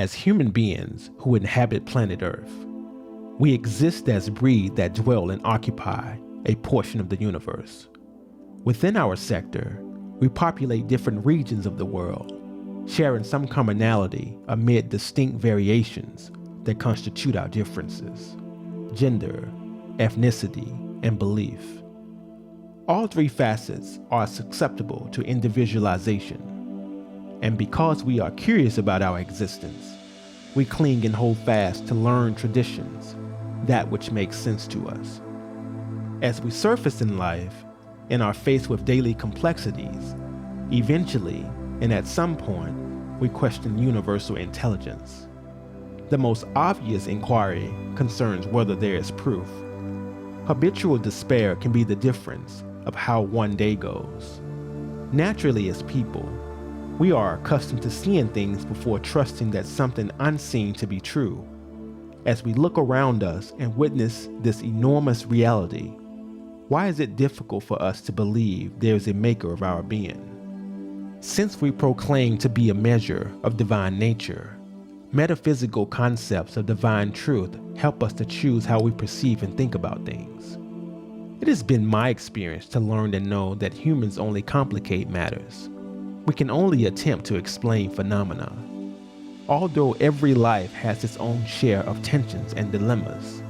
as human beings who inhabit planet Earth. We exist as breeds that dwell and occupy a portion of the universe. Within our sector, we populate different regions of the world, sharing some commonality amid distinct variations that constitute our differences: gender, ethnicity, and belief. All three facets are susceptible to individualization, and because we are curious about our existence, we cling and hold fast to learned traditions, that which makes sense to us. As we surface in life and are faced with daily complexities, eventually, and at some point, we question universal intelligence. The most obvious inquiry concerns whether there is proof. Habitual despair can be the difference of how one day goes. Naturally, as people, we are accustomed to seeing things before trusting that something unseen to be true. As we look around us and witness this enormous reality, why is it difficult for us to believe there is a maker of our being? Since we proclaim to be a measure of divine nature, metaphysical concepts of divine truth help us to choose how we perceive and think about things. It has been my experience to learn and know that humans only complicate matters. We can only attempt to explain phenomena. Although every life has its own share of tensions and dilemmas,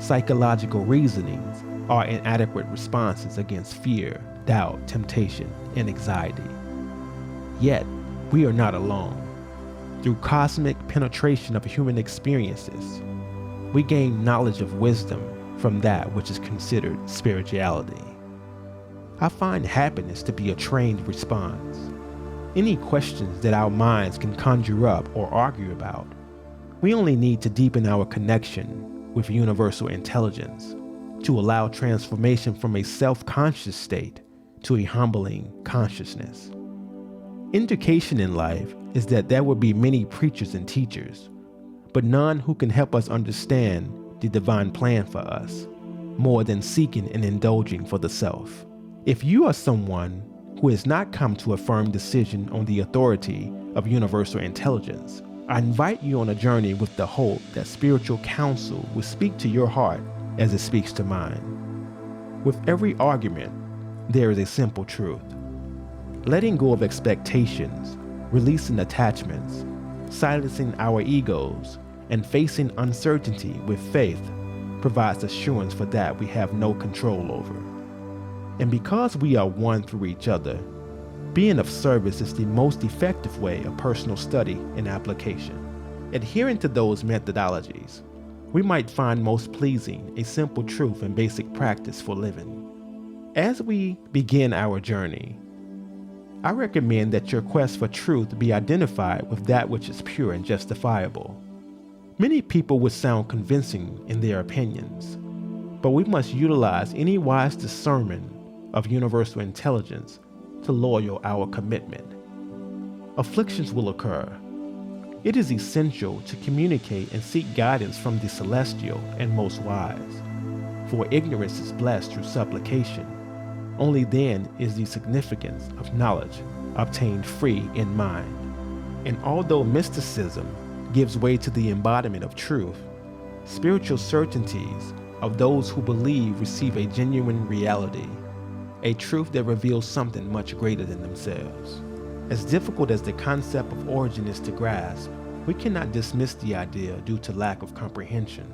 psychological reasonings are inadequate responses against fear, doubt, temptation, and anxiety. Yet, we are not alone. Through cosmic penetration of human experiences, we gain knowledge of wisdom from that which is considered spirituality. I find happiness to be a trained response. Any questions that our minds can conjure up or argue about, we only need to deepen our connection with universal intelligence to allow transformation from a self-conscious state to a humbling consciousness. Indication in life is that there will be many preachers and teachers, but none who can help us understand the divine plan for us, more than seeking and indulging for the self. If you are someone who has not come to a firm decision on the authority of universal intelligence, I invite you on a journey with the hope that spiritual counsel will speak to your heart as it speaks to mine. With every argument, there is a simple truth. Letting go of expectations, releasing attachments, silencing our egos, and facing uncertainty with faith provides assurance for that we have no control over. And because we are one through each other, being of service is the most effective way of personal study and application. Adhering to those methodologies, we might find most pleasing a simple truth and basic practice for living. As we begin our journey, I recommend that your quest for truth be identified with that which is pure and justifiable. Many people would sound convincing in their opinions, but we must utilize any wise discernment of universal intelligence to loyal our commitment. Afflictions will occur. It is essential to communicate and seek guidance from the celestial and most wise, for ignorance is blessed through supplication. Only then is the significance of knowledge obtained free in mind. And although mysticism gives way to the embodiment of truth, spiritual certainties of those who believe receive a genuine reality, a truth that reveals something much greater than themselves. As difficult as the concept of origin is to grasp, we cannot dismiss the idea due to lack of comprehension.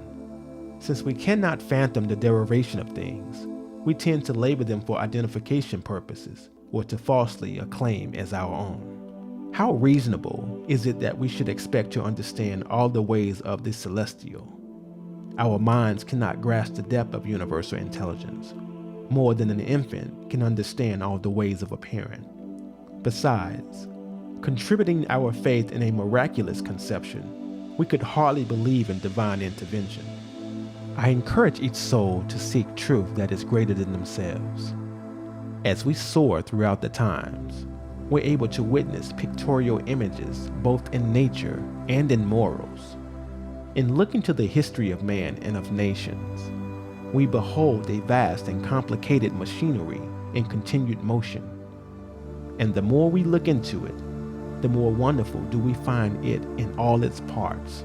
Since we cannot fathom the derivation of things, we tend to label them for identification purposes or to falsely acclaim as our own. How reasonable is it that we should expect to understand all the ways of the celestial? Our minds cannot grasp the depth of universal intelligence, more than an infant can understand all the ways of a parent. Besides, contributing our faith in a miraculous conception, we could hardly believe in divine intervention. I encourage each soul to seek truth that is greater than themselves. As we soar throughout the times, we're able to witness pictorial images both in nature and in morals. In looking to the history of man and of nations, we behold a vast and complicated machinery in continued motion. And the more we look into it, the more wonderful do we find it in all its parts.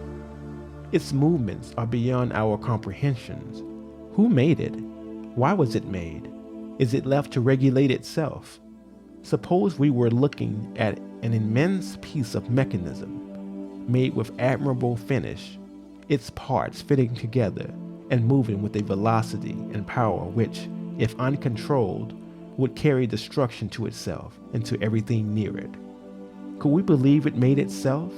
Its movements are beyond our comprehensions. Who made it? Why was it made? Is it left to regulate itself? Suppose we were looking at an immense piece of mechanism made with admirable finish, its parts fitting together and moving with a velocity and power which, if uncontrolled, would carry destruction to itself and to everything near it. Could we believe it made itself?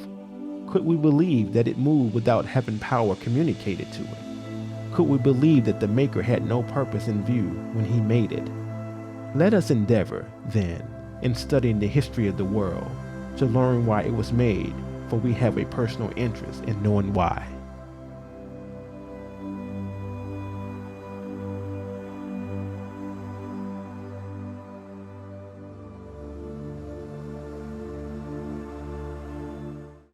Could we believe that it moved without having power communicated to it? Could we believe that the Maker had no purpose in view when he made it? Let us endeavor, then, in studying the history of the world, to learn why it was made, for we have a personal interest in knowing why.